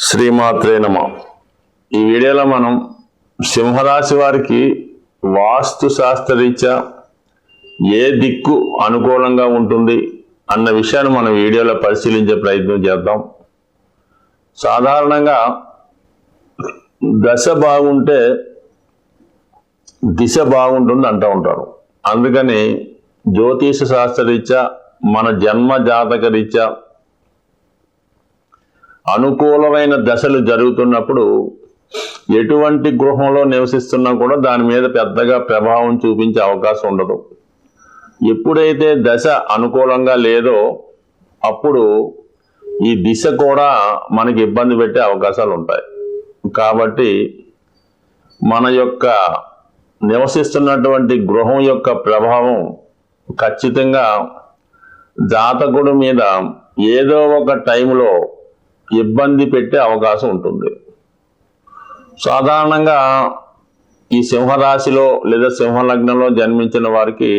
శ్రీమాత్రే నమః. ఈ వీడియోలో మనం సింహరాశి వారికి వాస్తు శాస్త్రరీత్యా ఏ దిక్కు అనుకూలంగా ఉంటుంది అన్న విషయాన్ని మనం వీడియోలో పరిశీలించే ప్రయత్నం చేద్దాం. సాధారణంగా దశ బాగుంటే దిశ బాగుంటుంది అంటూ ఉంటారు. అందుకని జ్యోతిష శాస్త్రరీత్యా మన జన్మ జాతక రీత్యా అనుకూలమైన దశలు జరుగుతున్నప్పుడు ఎటువంటి గృహంలో నివసిస్తున్నా కూడా దాని మీద పెద్దగా ప్రభావం చూపించే అవకాశం ఉండదు. ఎప్పుడైతే దశ అనుకూలంగా లేదో అప్పుడు ఈ దిశ కూడా మనకి ఇబ్బంది పెట్టే అవకాశాలు ఉంటాయి. కాబట్టి మన యొక్క నివసిస్తున్నటువంటి గృహం యొక్క ప్రభావం ఖచ్చితంగా జాతకుడి మీద ఏదో ఒక టైంలో ఇబ్బంది పెట్టే అవకాశం ఉంటుంది. సాధారణంగా ఈ సింహరాశిలో లేదా సింహలగ్నంలో జన్మించిన వారికి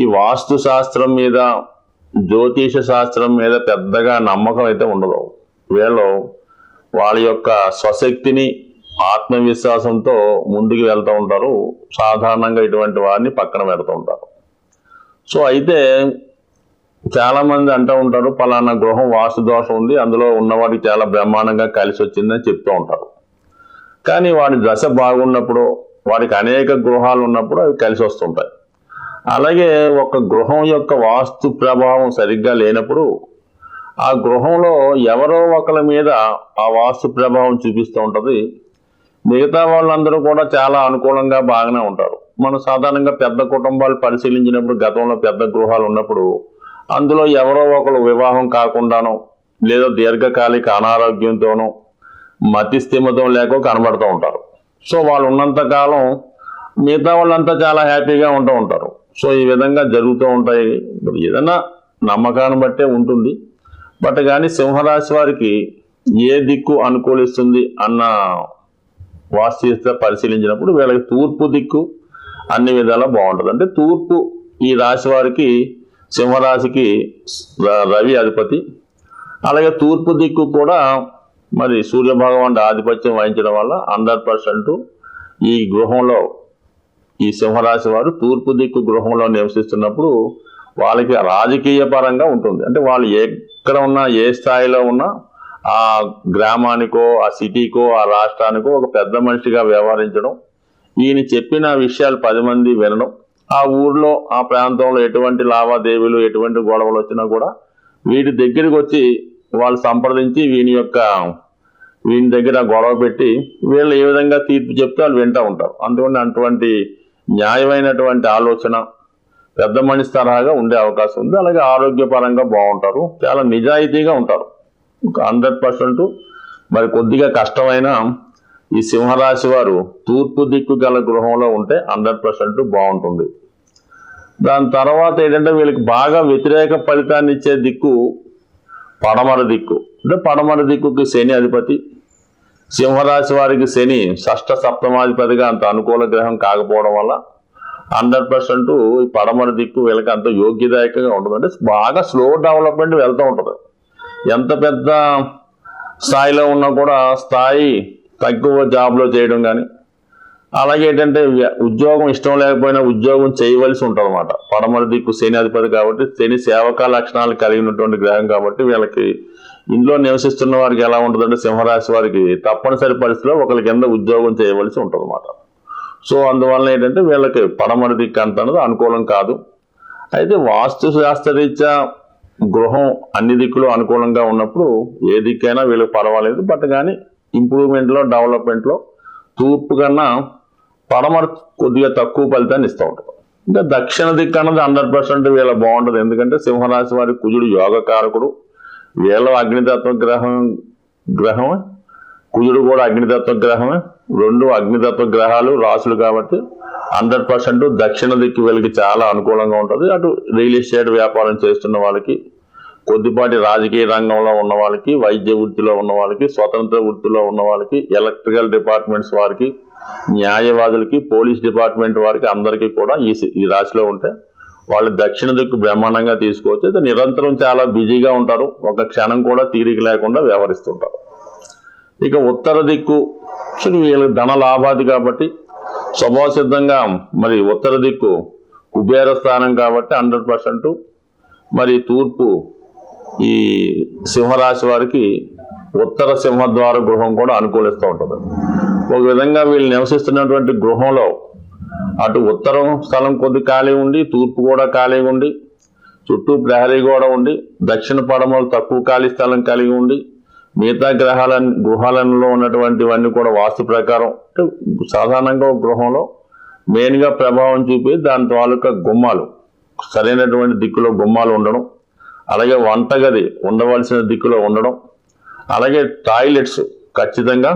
ఈ వాస్తు శాస్త్రం మీద జ్యోతిష శాస్త్రం మీద పెద్దగా నమ్మకం అయితే ఉండదు. వీళ్ళు వాళ్ళ యొక్క స్వశక్తిని ఆత్మవిశ్వాసంతో ముందుకు వెళ్తూ ఉంటారు. సాధారణంగా ఇటువంటి వారిని పక్కన పెడుతూ ఉంటారు. సో అయితే చాలా మంది అంటూ ఉంటారు, పలానా గృహం వాస్తు దోషం ఉంది, అందులో ఉన్నవాడికి చాలా బ్రహ్మాండంగా కలిసి వచ్చిందని చెప్తూ ఉంటారు. కానీ వాడి దశ బాగున్నప్పుడు, వాడికి అనేక గృహాలు ఉన్నప్పుడు అవి కలిసి వస్తుంటాయి. అలాగే ఒక గృహం యొక్క వాస్తు ప్రభావం సరిగ్గా లేనప్పుడు ఆ గృహంలో ఎవరో ఒకరి మీద ఆ వాస్తు ప్రభావం చూపిస్తూ ఉంటుంది. మిగతా వాళ్ళందరూ కూడా చాలా అనుకూలంగా బాగానే ఉంటారు. మనం సాధారణంగా పెద్ద కుటుంబాలు పరిశీలించినప్పుడు గతంలో పెద్ద గృహాలు ఉన్నప్పుడు అందులో ఎవరో ఒకరు వివాహం కాకుండానో లేదా దీర్ఘకాలిక అనారోగ్యంతోనో మతిస్థిమితం లేక కనబడుతూ ఉంటారు. సో వాళ్ళు ఉన్నంత కాలం మిగతా వాళ్ళంతా చాలా హ్యాపీగా ఉంటూ ఉంటారు. సో ఈ విధంగా జరుగుతూ ఉంటాయి. ఏదైనా నమ్మకాన్ని బట్టే ఉంటుంది. బట్ కానీ సింహరాశి వారికి ఏ దిక్కు అనుకూలిస్తుంది అన్న వాస్తు పరిశీలించినప్పుడు వీళ్ళకి తూర్పు దిక్కు అన్ని విధాలా బాగుంటుంది. అంటే తూర్పు ఈ రాశి వారికి సింహరాశికి రవి అధిపతి. అలాగే తూర్పు దిక్కు కూడా మరి సూర్యభగవానుడు ఆధిపత్యం వహించడం వల్ల 100% ఈ గృహంలో ఈ సింహరాశి వారు తూర్పు దిక్కు గృహంలో నివసిస్తున్నప్పుడు వాళ్ళకి రాజకీయ పరంగా ఉంటుంది. అంటే వాళ్ళు ఎక్కడ ఉన్నా ఏ స్థాయిలో ఉన్నా ఆ గ్రామానికో ఆ సిటీకో ఆ రాష్ట్రానికో ఒక పెద్ద మనిషిగా వ్యవహరించడం, ఈయన చెప్పిన విషయాలు 10 మంది వినడం, ఆ ఊర్లో ఆ ప్రాంతంలో ఎటువంటి లావాదేవీలు ఎటువంటి గొడవలు వచ్చినా కూడా వీటి దగ్గరికి వచ్చి వాళ్ళు సంప్రదించి వీని దగ్గర గొడవ పెట్టి వీళ్ళు ఏ విధంగా తీర్పు చెప్తే వాళ్ళు వింటూ ఉంటారు. అందువల్ల అటువంటి న్యాయమైనటువంటి ఆలోచన పెద్ద మనిషి తరహాగా ఉండే అవకాశం ఉంది. అలాగే ఆరోగ్యపరంగా బాగుంటారు, చాలా నిజాయితీగా ఉంటారు. 100%. మరి కొద్దిగా కష్టమైన ఈ సింహరాశి వారు తూర్పు దిక్కు గల గృహంలో ఉంటే 100% బాగుంటుంది. దాని తర్వాత ఏంటంటే వీళ్ళకి బాగా వ్యతిరేక ఫలితాన్ని ఇచ్చే దిక్కు పడమర దిక్కు. అంటే పడమర దిక్కుకి శని అధిపతి. సింహరాశి వారికి శని షష్ఠ సప్తమాధిపతిగా అంత అనుకూల గ్రహం కాకపోవడం వల్ల 100% ఈ పడమర దిక్కు వీళ్ళకి అంత యోగ్యదాయకంగా ఉంటుంది. అంటే బాగా స్లో డెవలప్మెంట్ వెళ్తూ ఉంటుంది. ఎంత పెద్ద స్థాయిలో ఉన్నా కూడా స్థాయి తక్కువ జాబ్లో చేయడం కానీ, అలాగే ఏంటంటే ఉద్యోగం ఇష్టం లేకపోయినా ఉద్యోగం చేయవలసి ఉంటుంది అన్నమాట. పడమర దిక్కు శని అధిపతి కాబట్టి శని సేవక లక్షణాలు కలిగినటువంటి గ్రహం కాబట్టి వీళ్ళకి ఇంట్లో నివసిస్తున్న వారికి ఎలా ఉంటుందంటే సింహరాశి వారికి తప్పనిసరి పరిస్థితిలో ఒకరి కింద ఉద్యోగం చేయవలసి ఉంటుంది అన్నమాట. సో అందువల్ల ఏంటంటే వీళ్ళకి పడమర దిక్కు అంత అనేది అనుకూలం కాదు. అయితే వాస్తు శాస్త్రరీత్యా గృహం అన్ని దిక్కులు అనుకూలంగా ఉన్నప్పుడు ఏ దిక్కైనా వీళ్ళకి పర్వాలేదు. బట్ కానీ ఇంప్రూవ్మెంట్లో డెవలప్మెంట్లో తూర్పు కన్నా పడమర కొద్దిగా తక్కువ ఫలితాన్ని ఇస్తూ ఉంటుంది. ఇంకా దక్షిణ దిక్కు అన్నది 100% వీళ్ళ బాగుంటుంది. ఎందుకంటే సింహరాశి వారి కుజుడు యోగకారకుడు. వీళ్ళ అగ్నితత్వ గ్రహమే, కుజుడు కూడా అగ్నితత్వ గ్రహమే. 2 అగ్నితత్వ గ్రహాలు రాసులు కాబట్టి 100% దక్షిణ దిక్కు వీళ్ళకి చాలా అనుకూలంగా ఉంటుంది. అటు రియల్ ఎస్టేట్ వ్యాపారం చేస్తున్న వాళ్ళకి, కొద్దిపాటి రాజకీయ రంగంలో ఉన్న వాళ్ళకి, వైద్య వృత్తిలో ఉన్న వాళ్ళకి, స్వతంత్ర వృత్తిలో ఉన్న వాళ్ళకి, ఎలక్ట్రికల్ డిపార్ట్మెంట్స్ వారికి, న్యాయవాదులకి, పోలీస్ డిపార్ట్మెంట్ వారికి అందరికీ కూడా ఈ రాశిలో ఉంటే వాళ్ళు దక్షిణ దిక్కు బ్రహ్మాండంగా తీసుకోవచ్చు. అయితే నిరంతరం చాలా బిజీగా ఉంటారు. ఒక క్షణం కూడా తీరిక లేకుండా వ్యవహరిస్తుంటారు. ఇక ఉత్తర దిక్కు వీళ్ళకి ధన లాభాది కాబట్టి స్వభావ సిద్ధంగా మరి ఉత్తర దిక్కు కుబేర స్థానం కాబట్టి 100%. మరి తూర్పు ఈ సింహరాశి వారికి ఉత్తర సింహద్వార గృహం కూడా అనుకూలిస్తూ ఉంటుంది. ఒక విధంగా వీళ్ళు నివసిస్తున్నటువంటి గృహంలో అటు ఉత్తరం స్థలం కొద్ది ఖాళీ ఉండి, తూర్పు కూడా ఖాళీ ఉండి, చుట్టూ ప్రహరీ కూడా ఉండి, దక్షిణ పడమలు తక్కువ ఖాళీ స్థలం కలిగి ఉండి, మిగతా గృహాలలో ఉన్నటువంటివన్నీ కూడా వాస్తు ప్రకారం సాధారణంగా ఒక గృహంలో మెయిన్గా ప్రభావం చూపి దాని తాలూకా గుమ్మాలు సరైనటువంటి దిక్కులో గుమ్మాలు ఉండడం, అలాగే వంటగది ఉండవలసిన దిక్కులో ఉండడం, అలాగే టాయిలెట్స్ ఖచ్చితంగా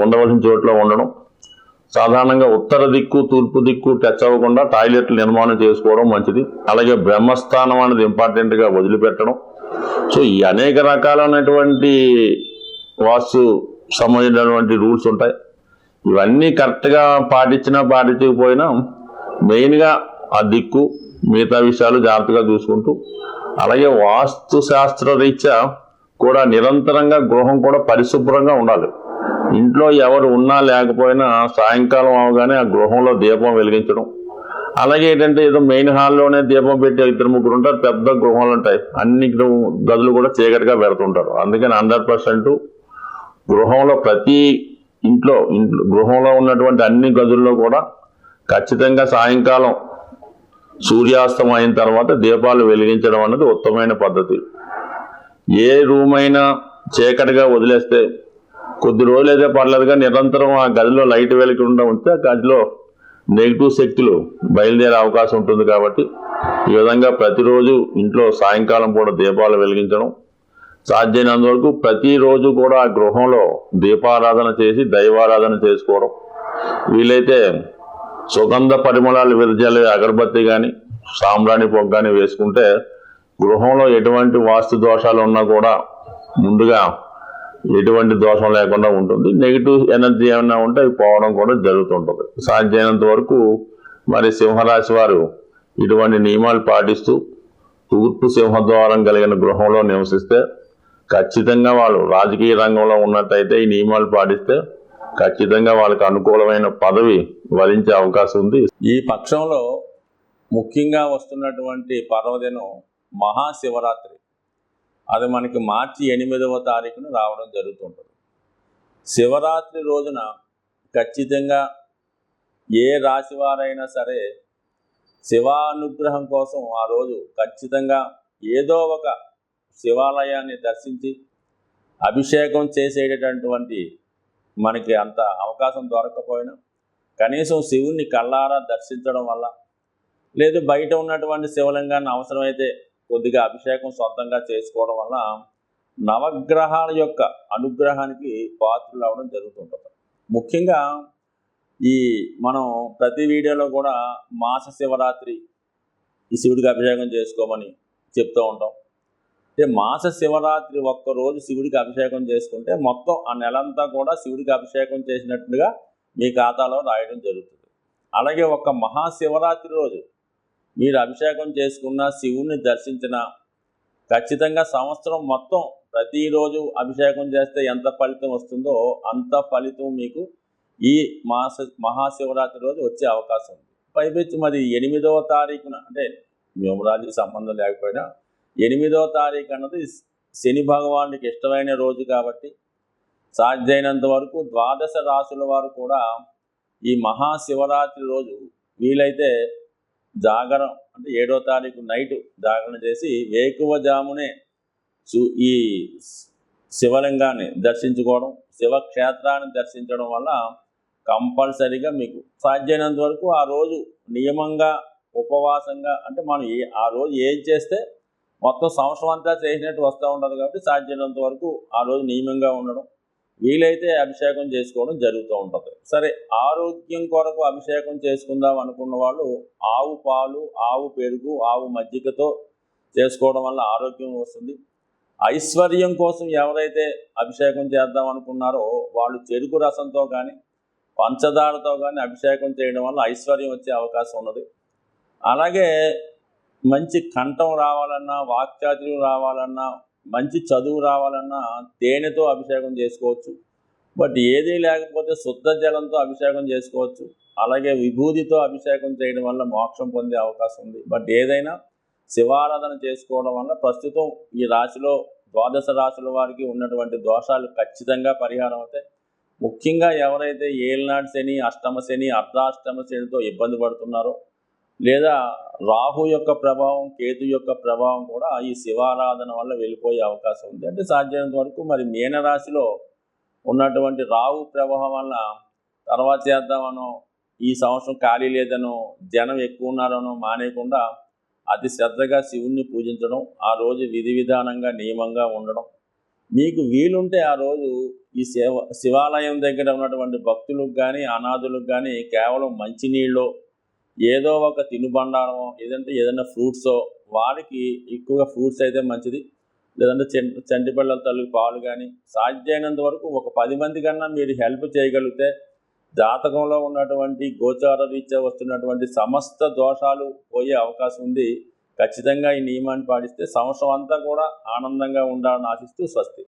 ఉండవలసిన చోట్ల ఉండడం, సాధారణంగా ఉత్తర దిక్కు తూర్పు దిక్కు టచ్ అవ్వకుండా టాయిలెట్లు నిర్మాణం చేసుకోవడం మంచిది. అలాగే బ్రహ్మస్థానం అనేది ఇంపార్టెంట్గా వదిలిపెట్టడం. సో ఈ అనేక రకాలైనటువంటి వాస్తు సంబంధించినటువంటి రూల్స్ ఉంటాయి. ఇవన్నీ కరెక్ట్గా పాటించకపోయినా మెయిన్గా ఆ దిక్కు మిగతా విషయాలు జాగ్రత్తగా చూసుకుంటూ, అలాగే వాస్తు శాస్త్ర రీత్యా కూడా నిరంతరంగా గృహం కూడా పరిశుభ్రంగా ఉండాలి. ఇంట్లో ఎవరు ఉన్నా లేకపోయినా సాయంకాలం అవగానే ఆ గృహంలో దీపం వెలిగించడం. అలాగే ఏంటంటే ఏదో మెయిన్ హాల్లోనే దీపం పెట్టి 2-3 ఉంటారు, పెద్ద గృహాలు ఉంటాయి, అన్ని గదులు కూడా చీకటిగా పెడుతుంటారు. అందుకని 100% గృహంలో ప్రతి గృహంలో ఉన్నటువంటి అన్ని గదుల్లో కూడా ఖచ్చితంగా సాయంకాలం సూర్యాస్తం అయిన తర్వాత దీపాలు వెలిగించడం అన్నది ఉత్తమమైన పద్ధతి. ఏ రూమ్ అయినా చీకటిగా వదిలేస్తే కొద్ది రోజులు అయితే పర్లేదుగా నిరంతరం ఆ గదిలో లైట్ వెలిగకుండా ఉంటే ఆ గదిలో నెగిటివ్ శక్తులు బయలుదేరే అవకాశం ఉంటుంది. కాబట్టి ఈ విధంగా ప్రతిరోజు ఇంట్లో సాయంకాలం పూట దీపాలు వెలిగించడం, సాధ్యమైనంత వరకు ప్రతిరోజు కూడా ఆ గృహంలో దీపారాధన చేసి దైవారాధన చేసుకోవడం, వీలైతే సుగంధ పరిమళాలు విరజాలే అగరబత్తి కానీ సాంబ్రాణి పొగ కానీ వేసుకుంటే గృహంలో ఎటువంటి వాస్తు దోషాలు ఉన్నా కూడా ముందుగా ఎటువంటి దోషం లేకుండా ఉంటుంది. నెగిటివ్ ఎనర్జీ ఏమైనా ఉంటే అవి పోవడం కూడా జరుగుతుంటుంది. సాధ్యమైనంత వరకు మరి సింహరాశి వారు ఇటువంటి నియమాలు పాటిస్తూ తూర్పు సింహద్వారం కలిగిన గృహంలో నివసిస్తే ఖచ్చితంగా వాళ్ళు రాజకీయ రంగంలో ఉన్నట్టయితే ఈ నియమాలు పాటిస్తే ఖచ్చితంగా వాళ్ళకి అనుకూలమైన పదవి వరించే అవకాశం ఉంది. ఈ పక్షంలో ముఖ్యంగా వస్తున్నటువంటి పర్వదినం మహాశివరాత్రి. అది మనకి మార్చి 8వ తారీఖున రావడం జరుగుతుంటుంది. శివరాత్రి రోజున ఖచ్చితంగా ఏ రాశి వారైనా సరే శివానుగ్రహం కోసం ఆ రోజు ఖచ్చితంగా ఏదో ఒక శివాలయాన్ని దర్శించి అభిషేకం చేసేటటువంటి మనకి అంత అవకాశం దొరకకపోయినా కనీసం శివుణ్ణి కళ్ళారా దర్శించడం వల్ల, లేదు బయట ఉన్నటువంటి శివలింగాన్ని అవసరమైతే కొద్దిగా అభిషేకం సొంతంగా చేసుకోవడం వల్ల నవగ్రహాల యొక్క అనుగ్రహానికి పాత్రలు అవ్వడం జరుగుతుంటుంది. ముఖ్యంగా మనం ప్రతి వీడియోలో కూడా మాస శివరాత్రి ఈ శివుడికి అభిషేకం చేసుకోమని చెప్తూ ఉంటాం. అంటే మాస శివరాత్రి ఒక్కరోజు శివుడికి అభిషేకం చేసుకుంటే మొత్తం ఆ నెలంతా కూడా శివుడికి అభిషేకం చేసినట్టుగా మీ ఖాతాలో రాయడం జరుగుతుంది. అలాగే ఒక మహాశివరాత్రి రోజు మీరు అభిషేకం చేసుకున్న శివుణ్ణి దర్శించిన ఖచ్చితంగా సంవత్సరం మొత్తం ప్రతిరోజు అభిషేకం చేస్తే ఎంత ఫలితం వస్తుందో అంత ఫలితం మీకు ఈ మహాశివరాత్రి రోజు వచ్చే అవకాశం ఉంది. పైపెచ్చి మరి 8వ తారీఖున, అంటే న్యూమరాలజీకి సంబంధం లేకపోయినా 8వ తారీఖు అన్నది శని భగవానుడికి ఇష్టమైన రోజు కాబట్టి సాధ్యమైనంత వరకు ద్వాదశ రాశుల వారు కూడా ఈ మహాశివరాత్రి రోజు వీలైతే జాగరం, అంటే 7వ తారీఖు నైటు జాగరణ చేసి వేకువజామునే ఈ శివలింగాన్ని దర్శించుకోవడం, శివక్షేత్రాన్ని దర్శించడం వల్ల కంపల్సరీగా మీకు సాధ్యమైనంత వరకు ఆ రోజు నియమంగా ఉపవాసంగా, అంటే మనం ఆ రోజు ఏం చేస్తే మొత్తం సంవత్సరం అంతా చేసినట్టు వస్తూ ఉంటుంది కాబట్టి సాధ్యమైనంత వరకు ఆ రోజు నియమంగా ఉండడం, వీలైతే అభిషేకం చేసుకోవడం జరుగుతూ ఉంటుంది. సరే, ఆరోగ్యం కొరకు అభిషేకం చేసుకుందాం అనుకున్న వాళ్ళు ఆవు పాలు, ఆవు పెరుగు, ఆవు మజ్జిగతో చేసుకోవడం వల్ల ఆరోగ్యం వస్తుంది. ఐశ్వర్యం కోసం ఎవరైతే అభిషేకం చేద్దాం అనుకున్నారో వాళ్ళు చెరుకు రసంతో కానీ పంచదారతో కానీ అభిషేకం చేయడం వల్ల ఐశ్వర్యం వచ్చే అవకాశం ఉన్నది. అలాగే మంచి కంఠం రావాలన్నా, వాక్చాతుర్యం రావాలన్నా, మంచి చదువు రావాలన్నా తేనెతో అభిషేకం చేసుకోవచ్చు. బట్ ఏదీ లేకపోతే శుద్ధ జలంతో అభిషేకం చేసుకోవచ్చు. అలాగే విభూతితో అభిషేకం చేయడం వల్ల మోక్షం పొందే అవకాశం ఉంది. బట్ ఏదైనా శివారాధన చేసుకోవడం వల్ల ప్రస్తుతం ఈ రాశిలో ద్వాదశ రాశుల వారికి ఉన్నటువంటి దోషాలు ఖచ్చితంగా పరిహారం అవుతాయి. ముఖ్యంగా ఎవరైతే ఏలినాటి శని, అష్టమ శని, అర్ధాష్టమ శనితో ఇబ్బంది పడుతున్నారో, లేదా రాహు యొక్క ప్రభావం, కేతు యొక్క ప్రభావం కూడా ఈ శివారాధన వల్ల వెళ్ళిపోయే అవకాశం ఉంది. అంటే సాధ్యమైనంత వరకు మరి మీనరాశిలో ఉన్నటువంటి రాహు ప్రభావం వల్ల తర్వాత చేద్దామనో, ఈ సంవత్సరం ఖాళీ లేదనో, జనం ఎక్కువ ఉన్నారనో మానేయకుండా అతి శ్రద్ధగా శివుణ్ణి పూజించడం, ఆ రోజు విధి విధానంగా నియమంగా ఉండడం, మీకు వీలుంటే ఆ రోజు ఈ శివాలయం దగ్గర ఉన్నటువంటి భక్తులకు కానీ అనాథులకు కానీ కేవలం మంచినీళ్ళు, ఏదో ఒక తినుబండారమో, లేదంటే ఏదైనా ఫ్రూట్సో, వారికి ఎక్కువగా ఫ్రూట్స్ అయితే మంచిది, లేదంటే చంటి పిల్లల తల్లి పాలు కానీ, సాధ్యమైనంత వరకు ఒక 10 మంది కన్నా మీరు హెల్ప్ చేయగలిగితే జాతకంలో ఉన్నటువంటి గోచార రీత్యా వస్తున్నటువంటి సమస్త దోషాలు పోయే అవకాశం ఉంది. ఖచ్చితంగా ఈ నియమాన్ని పాటిస్తే సంవత్సరం అంతా కూడా ఆనందంగా ఉండాలని ఆశిస్తూ స్వస్తి.